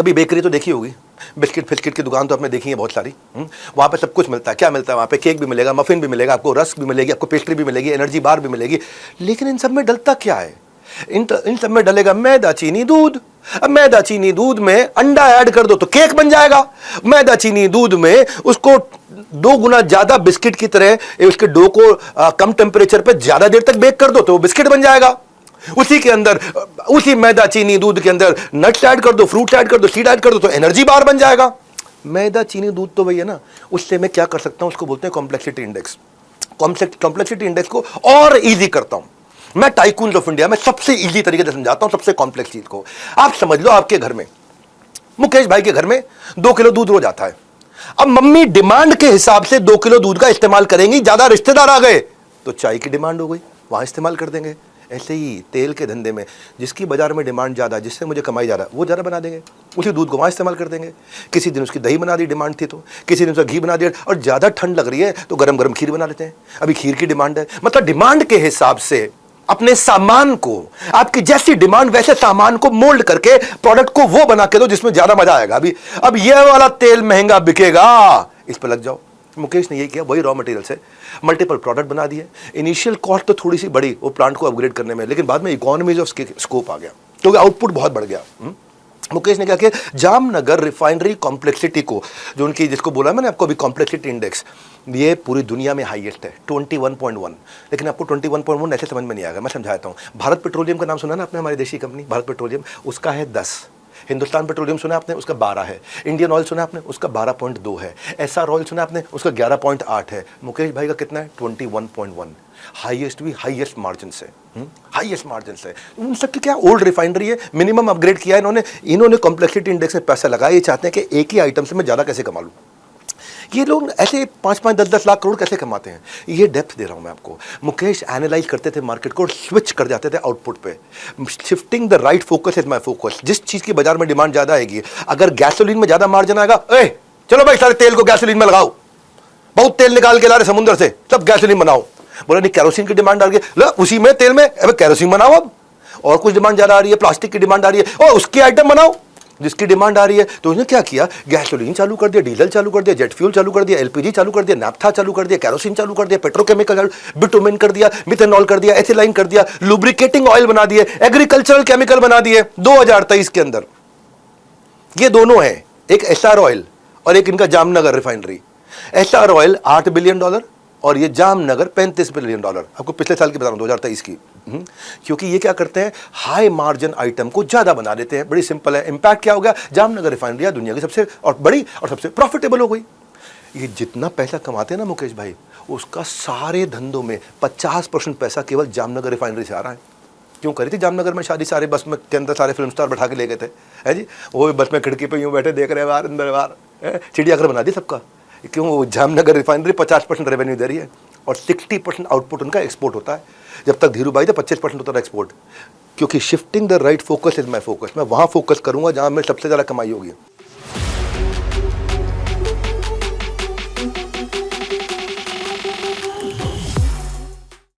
कभी बेकरी तो देखी होगी, बिस्किट फिस्किट की दुकान तो आपने देखी है बहुत सारी। वहाँ पे सब कुछ मिलता है। क्या मिलता है वहाँ पे? केक भी मिलेगा, मफिन भी मिलेगा, आपको रस्क भी मिलेगी, आपको पेस्ट्री भी मिलेगी, एनर्जी बार भी मिलेगी। लेकिन इन सब में डलता क्या है? इन सब में डलेगा मैदा, चीनी, दूध। अब मैदा, चीनी, दूध में अंडा ऐड कर दो तो केक बन जाएगा। मैदा, चीनी, दूध में उसको 2 गुना ज्यादा बिस्किट की तरह उसके डो को कम टेम्परेचर पे ज्यादा देर तक बेक कर दो तो वो बिस्किट बन जाएगा। उसी के अंदर, उसी मैदा, चीनी, दूध के अंदर नट्स ऐड कर दो, फ्रूट्स ऐड कर दो, सीड ऐड कर दो तो एनर्जी बार बन जाएगा। मैदा, चीनी, दूध तो वही है ना। उससे मैं क्या कर सकता हूं, उसको बोलते हैं कॉम्प्लेक्सिटी इंडेक्स। कॉम्प्लेक्सिटी इंडेक्स को और इजी करता हूं मैं। टाइकून्स ऑफ इंडिया में सबसे इजी तरीके से समझाता हूं सबसे कॉम्प्लेक्स चीज को। आप समझ लो, आपके घर में, मुकेश भाई के घर में 2 किलो दूध रोज आता है। अब मम्मी डिमांड के हिसाब से 2 किलो दूध का इस्तेमाल करेंगी। ज्यादा रिश्तेदार आ गए तो चाय की डिमांड हो गई, वहां इस्तेमाल कर देंगे। ऐसे ही तेल के धंधे में जिसकी बाजार में डिमांड ज्यादा, जिससे मुझे कमाई ज्यादा, वो ज्यादा बना देंगे, उसी दूध को वहां इस्तेमाल कर देंगे। किसी दिन उसकी दही बना दी, डिमांड थी तो, किसी दिन उसका घी बना दिया, और ज्यादा ठंड लग रही है तो गरम गरम खीर बना लेते हैं। अभी खीर की डिमांड है। मतलब डिमांड के हिसाब से अपने सामान को, आपकी जैसी डिमांड वैसे सामान को मोल्ड करके प्रोडक्ट को वो बना के दो जिसमें ज्यादा मजा आएगा। अभी अब ये वाला तेल महंगा बिकेगा, इस पर लग जाओ। मुकेश ने ये किया, वही रॉ मटेरियल से मल्टीपल प्रोडक्ट बना दिए। इनिशियल कॉस्ट तो थोड़ी सी बढ़ी वो प्लांट को अपग्रेड करने में, लेकिन बाद में इकोनॉमीज ऑफ स्कोप आ गया क्योंकि आउटपुट बहुत बढ़ गया। मुकेश ने क्या किया, जामनगर रिफाइनरी कॉम्प्लेक्सिटी को, जो उनकी, जिसको बोला मैंने आपको अभी कॉम्प्लेक्सिटी इंडेक्स, ये पूरी दुनिया में हाईएस्ट है 21.1। लेकिन आपको 21.1 ऐसे समझ में नहीं आएगा, मैं समझाता हूँ। भारत पेट्रोलियम का नाम सुना ना आपने, हमारी देशी कंपनी भारत पेट्रोलियम, उसका है 10। हिंदुस्तान पेट्रोलियम सुना आपने, उसका 12 है। इंडियन ऑयल सुना आपने, उसका 12.2 है। एसआर ऑयल सुना आपने, उसका 11.8 है। मुकेश भाई का कितना है? 21.1। हाईएस्ट भी हाईएस्ट मार्जिन से, हाईएस्ट मार्जिन से। उन सबकी क्या ओल्ड रिफाइनरी है, मिनिमम अपग्रेड किया है इन्होंने कॉम्प्लेक्सिटी इंडेक्स में पैसा लगाया। ये चाहते हैं कि एक ही आइटम से मैं ज़्यादा कैसे कमा लूँ। ये लोग ऐसे 5-5, 10-10 लाख करोड़ कैसे कमाते हैं, ये डेप्थ दे रहा हूं मैं आपको। मुकेश एनालाइज करते थे मार्केट को, स्विच कर जाते थे आउटपुट पे। Shifting the right focus is my focus. जिस चीज की बाजार में डिमांड ज्यादा आएगी, अगर गैसोलीन में ज्यादा मार्जिन आएगा, चलो भाई सारे तेल को गैसोलीन में लगाओ, बहुत तेल निकाल के ला रहे समुद्र से, सब गैसोलीन बनाओ। बोला नहीं, कैरोसिन की डिमांड आ रही है, उसी में तेल में कैरोसिन बनाओ। अब और कुछ डिमांड ज्यादा आ रही है, प्लास्टिक की डिमांड आ रही है, और उसकी आइटम बनाओ जिसकी डिमांड आ रही है। तो उसने क्या किया, गैसोलीन चालू कर दिया, डीजल चालू कर दिया, जेट फ्यूल चालू कर दिया, एलपीजी चालू कर दिया, नाफ्था चालू कर दिया, कैरोसिन चालू कर दिया, पेट्रोकेमिकल, बिटुमेन कर दिया, मिथेनॉल कर दिया, एथिलाइन कर दिया, लुब्रिकेटिंग ऑयल बना दिए, एग्रीकल्चरल केमिकल बना दिए 2023 के अंदर। ये दोनों है, एक एसआर ऑयल और एक इनका Jamnagar refinery. SR oil $8 billion और ये जामनगर $35 बिलियन। आपको पिछले साल की बता रहा हूं, 2023 की। क्योंकि ये क्या करते हैं, हाई मार्जिन आइटम को ज्यादा बना देते हैं। बड़ी सिंपल है। इंपैक्ट क्या हो गया, जामनगर रिफाइनरी दुनिया की सबसे और बड़ी और सबसे प्रॉफिटेबल हो गई। ये जितना पैसा कमाते हैं ना मुकेश भाई, उसका सारे धंधों में 50% पैसा केवल जामनगर रिफाइनरी से आ रहा है। क्यों करी थी जामनगर में शादी, सारे बस में के अंदर सारे फिल्म स्टार बैठा के ले गए थे, है जी। वो बस में खिड़की पे यूं बैठे देख रहे हैं बाहर, अंदर बाहर, चिड़ियाघर बना दी सबका। क्यों, वो जामनगर रिफाइनरी 50% रेवेन्यू दे रही है और 60% आउटपुट उनका एक्सपोर्ट होता है। जब तक धीरू भाई था 25% होता था एक्सपोर्ट। क्योंकि shifting the right focus is my focus. मैं वहां फोकस करूंगा जहां मेरी सबसे ज्यादा कमाई होगी।